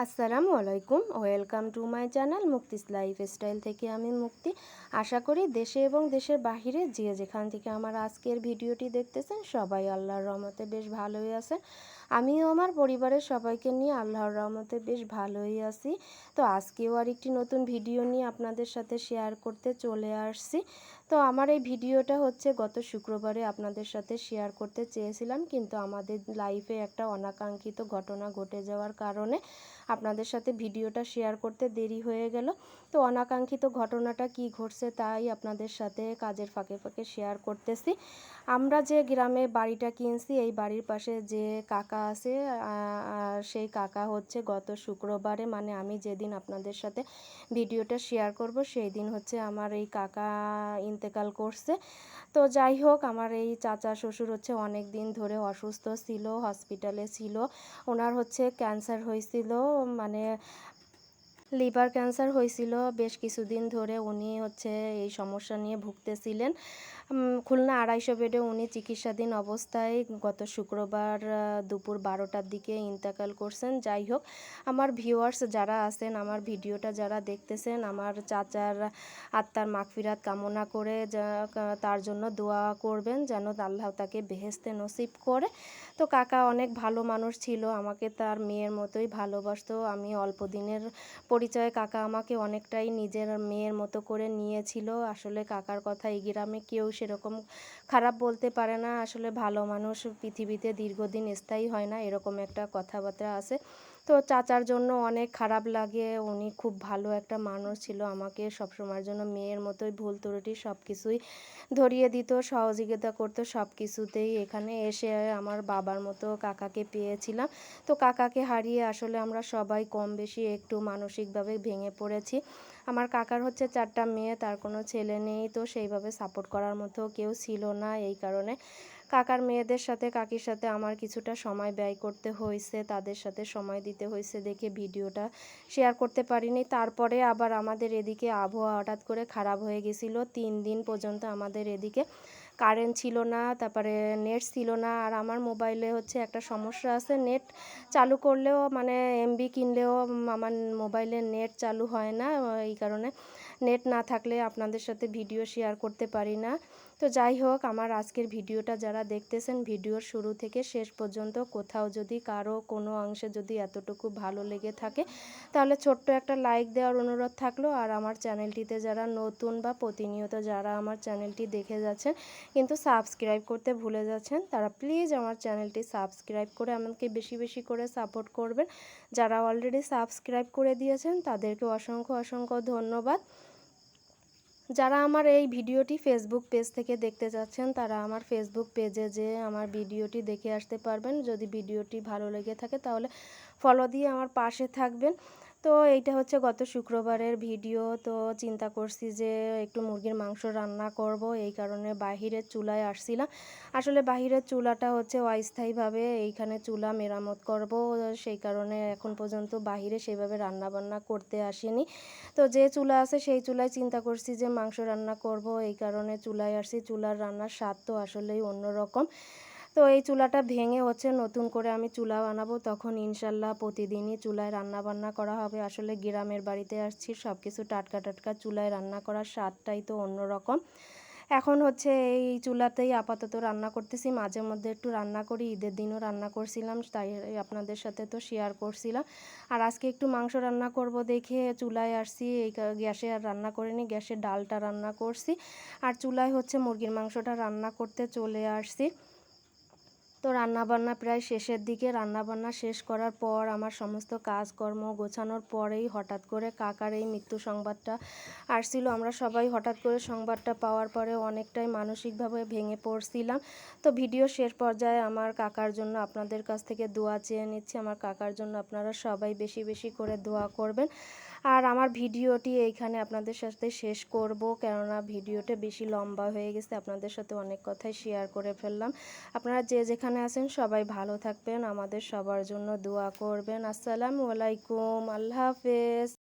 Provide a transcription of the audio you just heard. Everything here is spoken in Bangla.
আসসালামু আলাইকুম, welcome to my channel Mukti's lifestyle থেকে আমি মুক্তি। আশা করি দেশে এবং দেশের বাহিরে যে যেখান থেকে আমার আজকের ভিডিওটি দেখতেছেন সবাই আল্লাহর রহমতে বেশ ভালোই আছেন। আমিও আমার পরিবারের সবাইকে নিয়ে আল্লাহর রহমতে বেশ ভালোই আছি। তো আজকেও আর একটি নতুন ভিডিও নিয়ে আপনাদের সাথে শেয়ার করতে চলে আসছি। তো আমার এই ভিডিওটা হচ্ছে গত শুক্রবারে আপনাদের সাথে শেয়ার করতে চেয়েছিলাম, কিন্তু আমাদের লাইফে একটা অনাকাঙ্ক্ষিত ঘটনা ঘটে যাওয়ার কারণে আপনাদের সাথে ভিডিওটা শেয়ার করতে দেরি হয়ে গেল। তো অনাকাঙ্ক্ষিত ঘটনাটা কি ঘটছে তাই আপনাদের সাথে কাজের ফাঁকে ফাঁকে শেয়ার করতেছি। আমরা যে গ্রামে বাড়িটা কিনছি এই বাড়ির পাশে যে কাকা আছে, সেই কাকা হচ্ছে গত শুক্রবারে, মানে আমি যেদিন আপনাদের সাথে ভিডিওটা শেয়ার করব সেই দিন হচ্ছে আমার এই কাকা ইন্তেকাল করছে। তো যাই হোক, আমার এই চাচা শ্বশুর হচ্ছে অনেক দিন ধরে অসুস্থ ছিল, হসপিটালে ছিল। ওনার হচ্ছে ক্যান্সার হয়েছিল, মানে লিভার ক্যান্সার হয়েছিল। বেশ কিছুদিন ধরে উনি হচ্ছে এই সমস্যা নিয়ে ভুগতেছিলেন। খুলনা 250 বেডে উনি চিকিৎসাধীন অবস্থায় গত শুক্রবার দুপুর 12টার দিকে ইন্তেকাল করছেন। যাই হোক, আমার ভিউয়ার্স যারা আছেন, আমার ভিডিওটা যারা দেখতেছেন, আমার চাচার আত্মার মাগফিরাত কামনা করে তার জন্য দোয়া করবেন যেন আল্লাহ তাকে বেহেশতে নসিব করে। তো কাকা অনেক ভালো মানুষ ছিল, আমাকে তার মেয়ের মতোই ভালোবাসতো। আমি অল্প দিনের পরিচয়ে কাকা আমাকে অনেকটাই নিজের মেয়ের মতো করে নিয়েছিল। আসলে কাকার কথা এই গ্রামে কেউ সেরকম খারাপ বলতে পারে না। আসলে ভালো মানুষ পৃথিবীতে দীর্ঘদিন স্থায়ী হয় না, এরকম একটা কথাবার্তা আছে। তো চাচার জন্য অনেক খারাপ লাগে, উনি খুব ভালো একটা মানুষ ছিল, আমাকে সবসময়ের জন্য মেয়ের মতোই ভুল ত্রুটি সব কিছুই ধরিয়ে দিত, সহযোগিতা করতো সব কিছুতেই। এখানে এসে আমার বাবার মতো কাকাকে পেয়েছিলাম। তো কাকাকে হারিয়ে আসলে আমরা সবাই কম বেশি একটু মানসিকভাবে ভেঙে পড়েছি। আমার কাকার হচ্ছে 4টা মেয়ে, তার কোনো ছেলে নেই, তো সেইভাবে সাপোর্ট করার মতো কেউ ছিল না। এই কারণে কাকার মেয়েদের সাথে কাকির সাথে আমার কিছুটা সময় ব্যয় করতে হয়েছে, তাদের সাথে সময় দিতে হয়েছে দেখে ভিডিওটা শেয়ার করতে পারিনি। তারপরে আবার আমাদের এদিকে আবহাওয়া হঠাৎ করে খারাপ হয়ে গেছিলো, 3 দিন পর্যন্ত আমাদের এদিকে কারেন্ট ছিল না, তারপরে নেট ছিল না। আর আমার মোবাইলে হচ্ছে একটা সমস্যা আছে, নেট চালু করলেও মানে এমবি কিনলেও আমার মোবাইলে নেট চালু হয় না। এই কারণে নেট না থাকলে আপনাদের সাথে ভিডিও শেয়ার করতে পারি না। তো যাই হোক, আমার আজকের ভিডিওটা যারা দেখতেছেন, ভিডিওর শুরু থেকে শেষ পর্যন্ত কোথাও যদি কারো কোনো অংশে যদি এতটুকু ভালো লেগে থাকে তাহলে ছোট্ট একটা লাইক দেওয়ার অনুরোধ থাকলো। আর আমার চ্যানেলটিতে যারা নতুন বা প্রতিনিয়ত যারা আমার চ্যানেলটি দেখে যাচ্ছেন কিন্তু সাবস্ক্রাইব করতে ভুলে যাচ্ছেন, তারা প্লিজ আমার চ্যানেলটি সাবস্ক্রাইব করে আমাকে বেশি বেশি করে সাপোর্ট করবেন। যারা অলরেডি সাবস্ক্রাইব করে দিয়েছেন তাদেরকে অসংখ্য অসংখ্য ধন্যবাদ। যারা আমার এই ভিডিওটি ফেসবুক পেজ থেকে দেখতে যাচ্ছেন তারা আমার ফেসবুক পেজে যে আমার ভিডিওটি দেখে আসতে পারবেন। যদি ভিডিওটি ভালো লেগে থাকে তাহলে ফলো দিয়ে আমার পাশে থাকবেন। তো এইটা হচ্ছে গত শুক্রবারের ভিডিও। তো চিন্তা করছি যে একটু মুরগির মাংস রান্না করব, এই কারণে বাহিরের চুলায় আসছিলাম। আসলে বাহিরের চুলাটা হচ্ছে অস্থায়ীভাবে এইখানে চুলা মেরামত করব, সেই কারণে এখন পর্যন্ত বাহিরে সেভাবে রান্না বান্না করতে আসিনি। তো যে চুলা আছে সেই চুলায় চিন্তা করছি যে মাংস রান্না করব, এই কারণে চুলায় আসছি। চুলার রান্নার স্বাদ তো আসলেই অন্যরকম। তো এই চুলাটা ভেঙে হচ্ছে নতুন করে আমি চুলা বানাবো, তখন ইনশাল্লাহ প্রতিদিনই চুলায় রান্না বান্না করা হবে। আসলে গ্রামের বাড়িতে আসছি, সব কিছু টাটকা টাটকা চুলায় রান্না করার স্বাদটাই তো অন্যরকম। এখন হচ্ছে এই চুলাতেই আপাতত রান্না করতেছি, মাঝে মধ্যে একটু রান্না করি, ঈদের দিনও রান্না করছিলাম, তাই আপনাদের সাথে তো শেয়ার করছিলাম। আর আজকে একটু মাংস রান্না করব দেখে চুলায় আসছি, এই গ্যাসে আর রান্না করিনি, গ্যাসে ডালটা রান্না করছি আর চুলায় হচ্ছে মুরগির মাংসটা রান্না করতে চলে আসছি। তো রান্নাবান্না প্রায় শেষের দিকে, রান্নাবান্না শেষ করার পর আমার সমস্ত কাজকর্ম গোছানোর পরেই হঠাৎ করে কাকার এই মৃত্যু সংবাদটা আসছিল। আমরা সবাই হঠাৎ করে সংবাদটা পাওয়ার পরে অনেকটাই মানসিকভাবে ভেঙে পড়ছিলাম। তো ভিডিও শেষ পর্যায়ে আমার কাকার জন্য আপনাদের কাছ থেকে দোয়া চেয়ে নিচ্ছি। আমার কাকার জন্য আপনারা সবাই বেশি বেশি করে দোয়া করবেন। আর আমার ভিডিওটি এইখানে আপনাদের সাথে শেষ করব, কেননা ভিডিওটা বেশি লম্বা হয়ে গেছে, আপনাদের সাথে অনেক কথাই শেয়ার করে ফেললাম। আপনারা যে যেখানে আছেন সবাই ভালো থাকবেন, আমাদের সবার জন্য দোয়া করবেন। আসসালামু আলাইকুম, আল্লাহ হাফেজ।